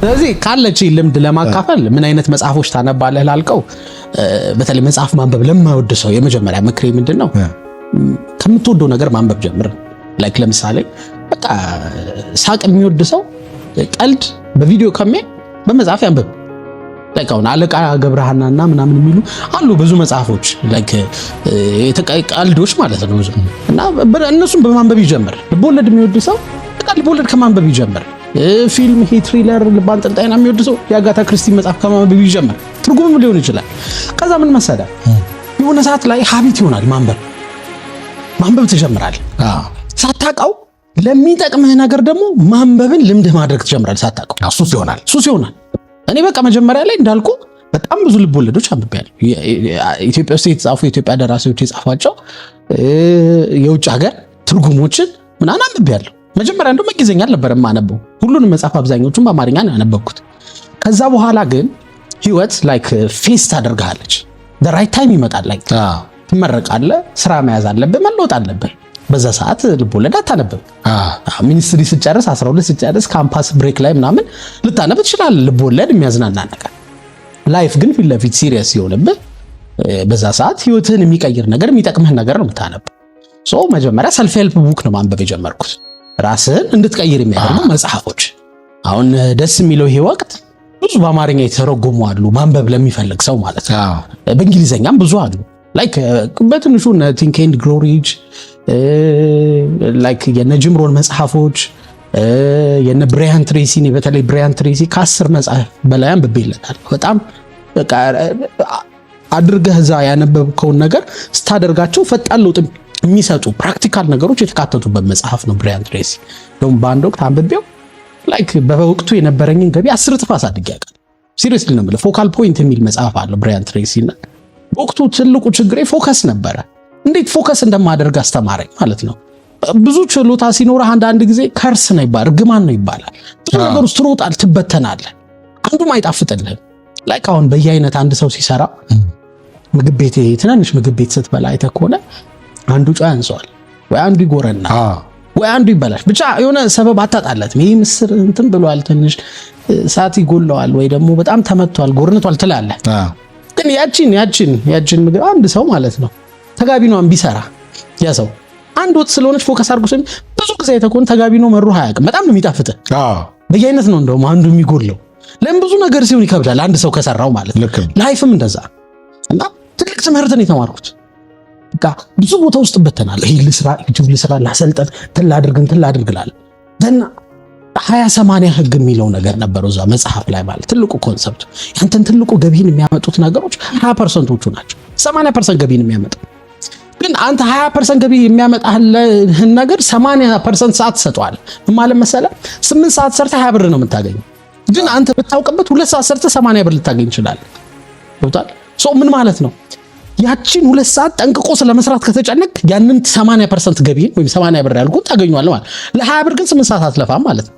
ስለዚህ ካለች ልምድ ለማካፈል ምን አይነት መጽሐፎች ታነባለህ ላልከው በተለይ መጽሐፍ ማንበብ ለማይወድ ሰው የመጀመሪያ ምክሬ ምንድነው ከምትወደው ነገር ማንበብ ጀምር ላይክ ለምሳሌ በቃ ሳቅ የሚወድ ሰው ቀልድ በቪዲዮ ከሚያይ በመጽሐፍ ያንብብ ላይክ አሁን አለቃ ገብረሃናና ምናምን የሚሉ አሉ ብዙ መጽሐፎች ላይክ የተቀልዶች ማለት ነው እና እነሱን በማንበብ ይጀምር ልቦለድ የሚወድ ሰው በቃ ልቦለድ ከማንበብ ይጀምር ፊልም ትሪለር ልባን ጠንጣይና የሚወድ ሰው የአጋታ ክርስቲ መጽሐፍ ከማንበብ ይጀምር ትርጉምም ሊሆን ይችላል ከዛ ምን መሰለ የሆነ ሰዓት ላይ ሀቢት ይሆናል ማንበብ ትጀምራለህ ሳታውቀው ለሚጠቅምህ ነገር ደግሞ ማንበብን ልምድ ማድረግ ትጀምራለህ ሳታውቀው ሱስ ይሆናል እኔ በቃ መጀመሪያ ላይ እንዳልኩ በጣም ብዙ ልቦለዶች አንብቤያለሁ ኢትዮጵያ ውስጥ የተጻፉ የኢትዮጵያ ደራሲዎች የጻፏቸው የውጭ ሀገር ትርጉሞችን ምናምን አንብቤያለሁ መጀመሪያ እንደው መግዘኛ ነበር ማነበው ሁሉንም መጽሐፍ አብዛኞቹን በአማርኛ ነው ያነበብኩት ከዛ በኋላ ግን ህይወት ላይክ ፌስ ታደርጋለች the right time ይመጣል ላይክ ትመረቃለህ ስራ መያዝ አለብህ መለወጥ አለብህ በዛ ሰዓት ልቦለድ አታነብም ሚኒስትሪ ስጨርስ 12 ስጨርስ ካምፓስ ብሬክ ላይ ምናምን ልታነብ ትችላለህ ልቦለድ የሚያዝናና ነገር ላይፍ ግን ፊት ለፊት ሲሪየስ ይሆንብህ በዛ ሰዓት ህይወትህን የሚቀይር ነገር የሚጠቅምህ ነገር ነው የምታነበው ሶ መጀመሪያ ሰልፍ ሄልፕ ቡክ ነው ማንበብ የጀመርኩት ራስህን እንድትቀይር የሚያደርጉ መጽሐፎች አሁን ደስ የሚለው ይሄ ወቅት ብዙ በአማርኛ የተረጎሙ አሉ ማንበብ ለሚፈልግ ሰው ማለት ነው በእንግሊዘኛም ብዙ አሉ ላይክ በትንሹ ቲንክ ኤንድ ግሮው ሪች ላይክ የነ ጂም ሮን መጽሐፎች የነ ብራያን ትሬሲ በተለይ ብራያን ትሬሲ ከ10 መጽሐፍ በላይ አንብቤለታል በጣም በቃ አድርገህ እዛ ያነበብከውን ነገር ስታደርጋቸው ፈጣን ለውጥ የሚሰጡ ፕራክቲካል ነገሮች የተካተቱበት መጽሐፍ ነው ብራያን ትሬሲ ደም ባንድ ወቅት አንብቤው ላይክ በወቅቱ የነበረኝን ገቢ 10 እጥፍ አሳድጌያለሁ ሲሪየስሊ ነው ማለት ፎካል ፖይንት የሚል መጽሐፍ አለ ብራያን ትሬሲ እና ወቅቱ ትልቁ ችግሬ ፎከስ ነበረ እንዴት ፎከስ እንደማደርግ አስተማረኝ ማለት ነው ብዙ ችሎታ ሲኖርህ አንድ ጊዜ ከርስ ነው ይባላል ግማን ነው ይባላል ብዙ ነገር ውስጥ ትሮጣል ትበተናለህ አንዱም አይጣፍጥልህም ላይክ አሁን በየአይነት አንድ ሰው ሲሰራ ምግብ ቤት ትናንሽ ምግብ ቤት ስትበላ አይተህ ከሆነ አንዱ ጫ ያንሰዋል ወይ አንዱ ይጎረና ወይ አንዱ ይበላሽ ብቻ የሆነ ሰበብ አጣጣለት ይሄ ምስር እንትን ብሏል ትንሽ ሳት ይጎለዋል ወይ ደግሞ በጣም ተመቷል ጎርነቷል ትላለህ ግን ያቺን ምግብ አንድ ሰው ማለት ነው ተጋቢኗን ቢሰራ ያ ሰው አንድ ወጥ ስለሆነች ፎከስ አድርጎ ሰው ብዙ ጊዜ ተኮን ተጋቢኖ መሩ ሃያቅ በጣም ነው የሚጣፍጥ በየአይነት ነው እንደው አንዱ የሚጎለው ለምን ብዙ ነገር ሲሆን ይከብዳል አንድ ሰው ከሰራው ማለት ነው ላይፍም እንደዛ እና ትልቅ ትምህርት ነው የተማርኩት በቃ ብዙ ቦታ ውስጥ በተናል ይሄ ልስራ ላሰልጠን ትላድርግላል ደና 20/80 ህግ የሚለው ነገር ነበረው እዛ መጽሐፍ ላይ ማለት ትልቁ ኮንሰፕት ያንተን ትልቁ ገቢን የሚያመጡት ነገሮች 20%ዎቹ ናቸው 80% ገቢን የሚያመጣ ግን አንተ 20% ገቢ የሚያመጣህ ነገር 80% ሰዓት ሰጥቷል ማለት መሰለ 8 ሰዓት ሰርተህ 20 ብር ነው የምታገኘው ግን አንተ ብታውቅበት 2 ሰዓት ሰርተህ 80 ብር ልታገኝ ይችላል ቶታል ሶ ምን ማለት ነው ያቺን 2 ሰዓት ጠንቅቆ ስለመስራት ከተጨነቅ ያንን 80% ገቢ ወይም 80 ብር ያልኩት ታገኛለህ ማለት ለ20 ብር ግን 8 ሰዓት አትለፋም ማለት ነው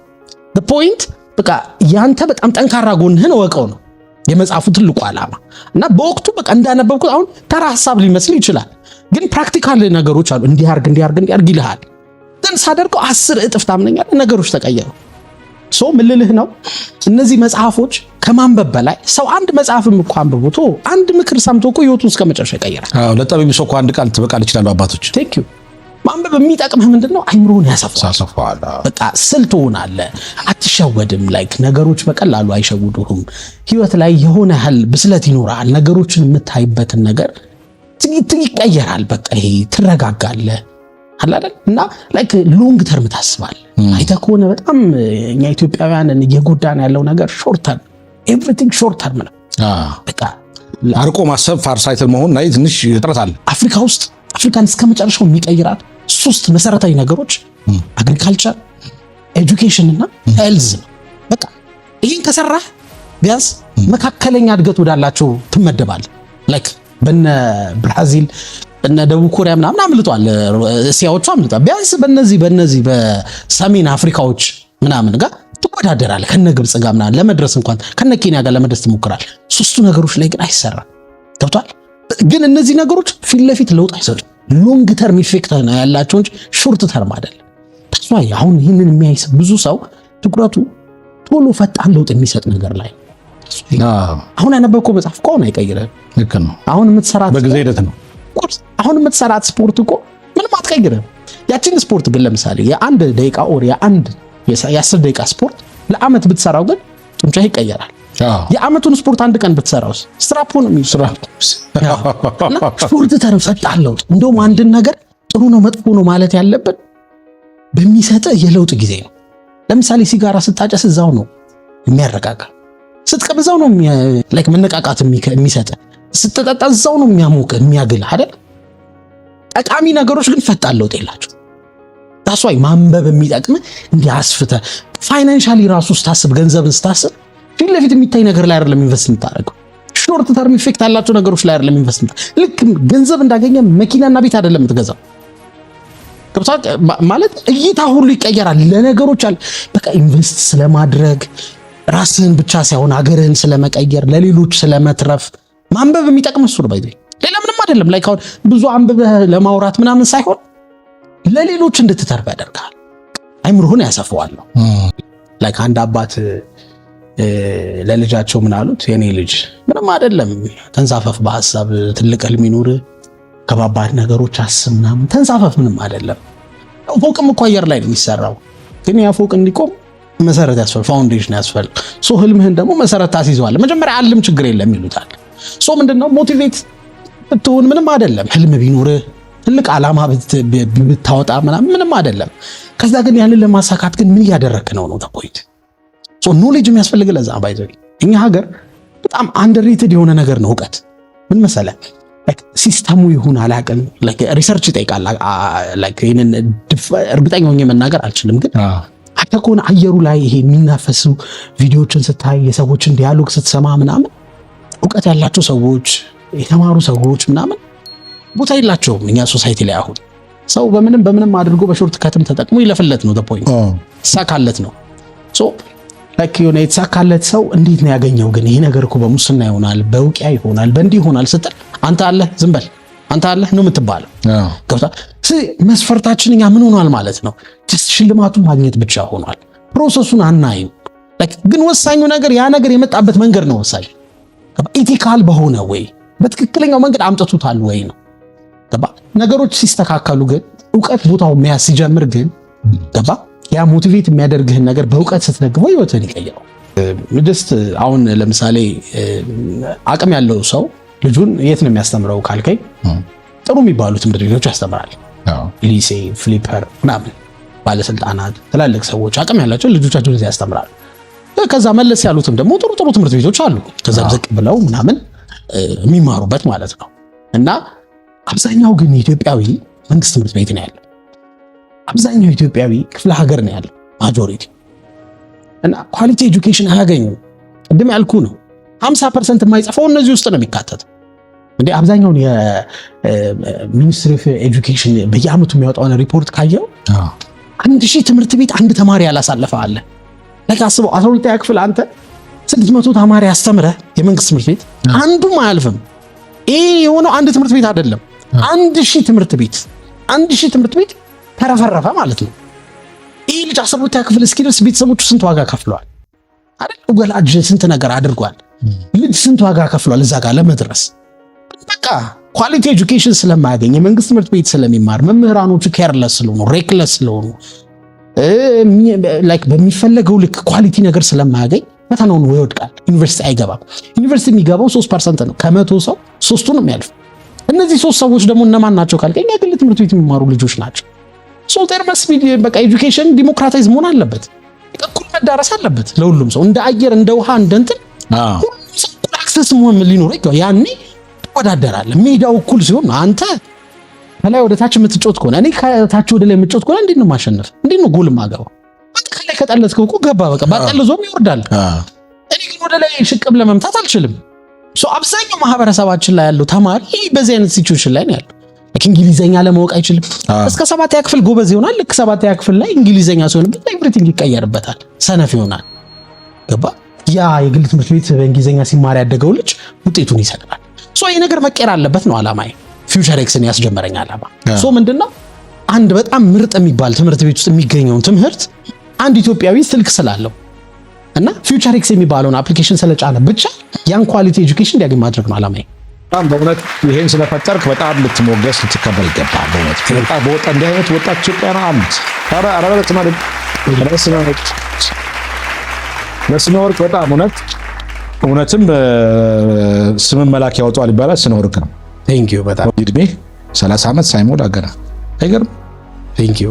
the point በቃ ያንተ በጣም ጠንካራ ጎንህን ወቀው ነው የመጽሐፉ ትልቁ ዓላማ እና በወቅቱ በቃ እንዳነበብኩት አሁን ተራ ሐሳብ ሊመስል ይችላል ግን ፕራክቲካል ነገሮች አሉ እንዲያርግ ይልሃል ግን ሳደርገው 10 እጥፍ ታምነኛለህ ነገሮች ተቀየሩ ሶ ምልልህ ነው እነዚህ መጽሐፎች ከማንበብ በላይ ሰው አንድ መጽሐፍም እንኳን አንብቦ አንድ ምክር ሰምቶ እኮ ህይወቱን እስከመጨረሻ ይቀየራል ለጠቢብ ሰው አንድ ቃል ትበቃል ይችላል አባቶች ቴንክ ዩ ማንበብ የሚጠቅምህ ምንድነው አይምሮን ያሰፋል በቃ ስልቶን አለ አትሸወድም ላይክ ነገሮች በቀላሉ አይሸውዱህም ህይወት ላይ የሆነ ያህል ብስለት ይኖራል ነገሮችን የምታይበትን ነገር ይቀየራል በቃ ይሄ ትረጋጋለህ አይደል እና ላይክ ሎንግ ተርም ታስባለህ አይተህ ከሆነ በጣም እኛ ኢትዮጵያውያንን እየጎዳን ያለው ነገር ሾርት ተርም ኤቭሪቲንግ ሾርት ተርም ነው በቃ አርቆ ማሰብ ፋርሳይትል መሆን ላይ ትንሽ ይጥራታል አፍሪካን እስከመጨረሻው የሚቀይራት 3 መሰረታዊ ነገሮች አግሪካልቸር ኤጁኬሽን እና ሄልዝ ነው በቃ ይሄን ከሰራህ ቢያንስ መካከለኛ እድገት ወዳላቸው ትመደባለህ ላይክ በነ ብራዚል በነ ደቡብ ኮሪያ ምናምን አምልጧል እስያዎቹ አምልጧል ቢያንስ በእነዚህ በሰሜን አፍሪካዎች ምናምን ጋር ትወዳደራለህ ከነ ግብጽ ጋር ምናምን ለመድረስ እንኳን ከነ ኬንያ ጋር ለመድረስ ትሞክራለህ 3 ነገሮች ላይ ግን አይሰራም ገብቷል ግን እነዚህ ነገሮች ፊት ለፊት ለውጥ አይሰጡም ሎንግ ተርም ኢፌክት ነው ያላቸው እንጂ ሾርት ተርም አይደለም ታስዋይ አሁን ይሄንን የሚያይስ ብዙ ሰው ትኩረቱ ቶሎ ፈጣን ለውጥ የሚሰጥ ነገር ላይ አሁን ያነበብከው መጽሐፍ እኮ አሁን አይቀይርህም። ልክ ነው። አሁን የምትሰራት በጊዜ ሂደት ነው። አሁን የምትሰራት ስፖርት እኮ ምንም አትቀይርህም። ያችን ስፖርት ግን ለምሳሌ የአንድ ደቂቃ ኦር የ10 ደቂቃ ስፖርት ለአመት ብትሰራው ግን ጡንቻህ ይቀየራል። የአመቱን ስፖርት አንድ ቀን ብትሰራው ስትራፖ ነው የሚሰራው። ስፖርት ፈጣን ለውጥ እንደውም አንድን ነገር ጥሩ ነው መጥፎ ነው ማለት ያለብን በሚሰጥህ የለውጥ ጊዜ ነው። ለምሳሌ ሲጋራ ስታጨስ እዛው ነው የሚያረጋጋ፣ ስትቀብዛው ነው ላይክ መነቃቃት የሚሰጥህ፣ ስትጠጣ እዛው ነው የሚያሞቅ የሚያግል አይደል? ጠቃሚ ነገሮች ግን ፈጣን ለውጥ የላቸው። ታስዋይ ማንበብ የሚጠቅም እንዲያስፍተ ፋይናንሻሊ ራሱ ስታስብ ገንዘብን ስታስብ ፊት ለፊት የሚታይ ነገር ላይ አይደለም ኢንቨስት የምታደርገው፣ ሾርት ተርም ኢፌክት ያላቸው ነገሮች ላይ አይደለም ኢንቨስት የምታደርገው። ልክ ገንዘብ እንዳገኘ መኪናና ቤት አይደለም የምትገዛው። ማለት እይታ ሁሉ ይቀየራል ለነገሮች አለ። በቃ ኢንቨስት ስለማድረግ ራስህን ብቻ ሳይሆን ሀገርህን ስለመቀየር ለሌሎች ስለመትረፍ ማንበብ የሚጠቅም እሱ ነው። ሌላ ምንም አይደለም። ላይክ አሁን ብዙ አንብበህ ለማውራት ምናምን ሳይሆን ለሌሎች እንድትተርፍ ያደርጋል። አይምሮህን ያሰፋዋል። ላይክ አንድ አባት ለልጃቸው ምን አሉት? የኔ ልጅ ምንም አይደለም ተንሳፈፍ፣ በሐሳብ ትልቅ ህልም ይኑር፣ ከባባድ ነገሮች አስብ ምናምን ተንሳፈፍ፣ ምንም አይደለም። ፎቅም እኮ አየር ላይ ነው የሚሰራው፣ ግን ያ ፎቅ እንዲቆም መሰረት ያስፈልግ፣ ፋውንዴሽን ያስፈልግ። ሶ ህልምህን ደግሞ መሰረት ታስይዘዋለህ። መጀመሪያ አልም ችግር የለም ይሉታል። ሶ ምንድነው ሞቲቬት ብትሆን ምንም አይደለም። ህልም ቢኖርህ ትልቅ ዓላማ ብታወጣ ምንም አይደለም። ከዛ ግን ያንን ለማሳካት ግን ምን እያደረክ ነው ተፖይንት። ሶ ኖሌጅ የሚያስፈልግ ለዛ ባይዘው እኛ ሀገር በጣም አንደርሬትድ የሆነ ነገር ነው እውቀት። ምን መሰለህ ላይክ ሲስተሙ ይሁን አላውቅም፣ ላይክ ሪሰርች ይጠይቃል። ላይክ ይሄንን እርግጠኛ ሆኜ መናገር አልችልም፣ ግን አንተ ከሆነ አየሩ ላይ ይሄ የሚናፈሱ ቪዲዮዎችን ስታይ የሰዎችን ዲያሎግ ስትሰማ ምናምን እውቀት ያላቸው ሰዎች የተማሩ ሰዎች ምናምን ቦታ የላቸውም እኛ ሶሳይቲ ላይ። አሁን ሰው በምንም አድርጎ በሾርት ከትም ተጠቅሞ ይለፍለት ነው ፖይንት፣ ይሳካለት ነው። ሶ ላይክ የሆነ የተሳካለት ሰው እንዴት ነው ያገኘው? ግን ይሄ ነገር እኮ በሙስና ይሆናል፣ በውቂያ ይሆናል፣ በእንዲህ ይሆናል ስትል አንተ አለ ዝም በል አንተ አለ ነው የምትባለው። ገብታ መስፈርታችን እኛ ምን ሆኗል ማለት ነው? ጀስት ሽልማቱን ማግኘት ብቻ ሆኗል። ፕሮሰሱን አናይም። ላይክ ግን ወሳኙ ነገር ያ ነገር የመጣበት መንገድ ነው ወሳኝ። ኢቲካል በሆነ ወይ በትክክለኛው መንገድ አምጥቶታል ወይ ነው። ገባ? ነገሮች ሲስተካከሉ ግን ዕውቀት ቦታው መያዝ ሲጀምር ግን ገባ? ያ ሞቲቬት የሚያደርግህን ነገር በዕውቀት ስትደግፈው ህይወትን ይቀይረው። ጀስት አሁን ለምሳሌ አቅም ያለው ሰው ልጁን የት ነው የሚያስተምረው ካልከኝ ጥሩ የሚባሉ ትምህርት ቤቶች ያስተምራል። ሊሴ፣ ፍሊፐር ምናምን ባለስልጣናት፣ ትላልቅ ሰዎች አቅም ያላቸው ልጆቻቸውን እዚህ ያስተምራሉ። ከዛ መለስ ያሉትም ደግሞ ጥሩ ትምህርት ቤቶች አሉ ተዘብዘቅ ብለው ምናምን የሚማሩበት ማለት ነው። እና አብዛኛው ግን ኢትዮጵያዊ መንግስት ትምህርት ቤት ነው ያለው። አብዛኛው ኢትዮጵያዊ ክፍለ ሀገር ነው ያለው ማጆሪቲ። እና ኳሊቲ ኤጁኬሽን አያገኙም። ቅድም ያልኩ ነው 50% የማይጽፈው እነዚህ ውስጥ ነው የሚካተተው። እንዴ አብዛኛውን የሚኒስትሪ ኦፍ ኤጁኬሽን በየአመቱ የሚያወጣውን ሪፖርት ካየው 1000 ትምህርት ቤት አንድ ተማሪ ያላሳለፈ አለ። ለካ አስበው 12ኛ ክፍል አንተ 600 ተማሪ አስተምረህ የመንግስት ትምህርት ቤት አንዱም አያልፍም። ይሄ የሆነው አንድ ትምህርት ቤት አይደለም፣ 1000 ትምህርት ቤት ተረፈረፈ ማለት ነው። ይሄ ልጅ 12ኛ ክፍል እስኪደርስ ቤተሰቦቹ ስንት ዋጋ ከፍለዋል አይደል? ወላጅ ስንት ነገር አድርጓል። ልጅ ስንት ዋጋ ከፍሏል እዛ ጋር ለመድረስ። በቃ ኳሊቲ ኤጁኬሽን ስለማያገኝ የመንግስት ትምህርት ቤት ስለሚማር መምህራኖቹ ኬርለስ ስለሆኑ ሬክለስ ስለሆኑ ላይክ በሚፈለገው ልክ ኳሊቲ ነገር ስለማያገኝ ፈተናውን ይወድቃል። ዩኒቨርሲቲ አይገባም። ዩኒቨርሲቲ የሚገባው 3% ነው። ከመቶ ሰው 3ቱ ነው የሚያልፍ። እነዚህ 3 ሰዎች ደግሞ እነማን ናቸው ካልከኝ የግል ትምህርት ቤት የሚማሩ ልጆች ናቸው። ሶ ዴር መስት ቢ በቃ ኤጁኬሽን ዲሞክራታይዝ መሆን አለበት። እኩል መዳረስ አለበት ለሁሉም ሰው፣ እንደ አየር እንደ ውሃ እንደ እንትን ሁሉም ሰው አክሰስ መሆን ሊኖር ይገባል። ያኔ ተወዳደራለህ። ሜዳው እኩል ሲሆን አንተ ከላይ ወደ ታች የምትጮት ከሆነ እኔ ከታች ወደ ላይ የምትጮት ከሆነ እንዴት ነው ማሸነፍ? እንዴት ነው ጎል ማገባው? ከላይ ከጠለትከው እኮ ገባ በቃ ባጠልዞም ይወርዳል። እኔ ግን ወደ ላይ ሽቅብ ለመምታት አልችልም። ሶ አብዛኛው ማህበረሰባችን ላይ ያለው ተማሪ በዚህ አይነት ሲቹዌሽን ላይ ነው ያለው። እንግሊዘኛ ለማወቅ አይችልም። እስከ 7ኛ ክፍል ጎበዝ ይሆናል። ልክ 7ኛ ክፍል ላይ እንግሊዘኛ ሲሆንበት ኤቭሪቲንግ ይቀየርበታል። ሰነፍ ይሆናል። ገባ? ያ የግል ትምህርት ቤት በእንግሊዘኛ ሲማር ያደገው ልጅ ውጤቱን ይሰጣል። ሶ ይሄ ነገር መቀየር አለበት ነው አላማዬ። ፊውቸር ኤክስን ያስጀመረኝ አላማ ሶ ምንድነው? አንድ በጣም ምርጥ የሚባል ትምህርት ቤት ውስጥ የሚገኘውን ትምህርት አንድ ኢትዮጵያዊ ስልክ ስላለው እና ፊውቸር ኤክስ የሚባለውን አፕሊኬሽን ስለጫነ ብቻ ያን ኳሊቲ ኤጁኬሽን እንዲያገኝ ማድረግ ነው ዓላማዬ። በጣም በእውነት ይሄን ስለፈጠርክ በጣም ልትሞገስ ልትከበር ይገባል። በእውነት በወጣ እንዲህ አይነት ወጣት ኢትዮጵያ ነው አሉት። በስነ ወርቅ በጣም እውነትም ስምን መላክ ያወጣዋል ይባላል። ስነ ወርቅ ነው። ቴንክ ዩ በጣም እድሜ 30 ዓመት ሳይሞላ ገና አይገርም? ቴንክ ዩ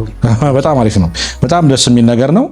በጣም አሪፍ ነው። በጣም ደስ የሚል ነገር ነው።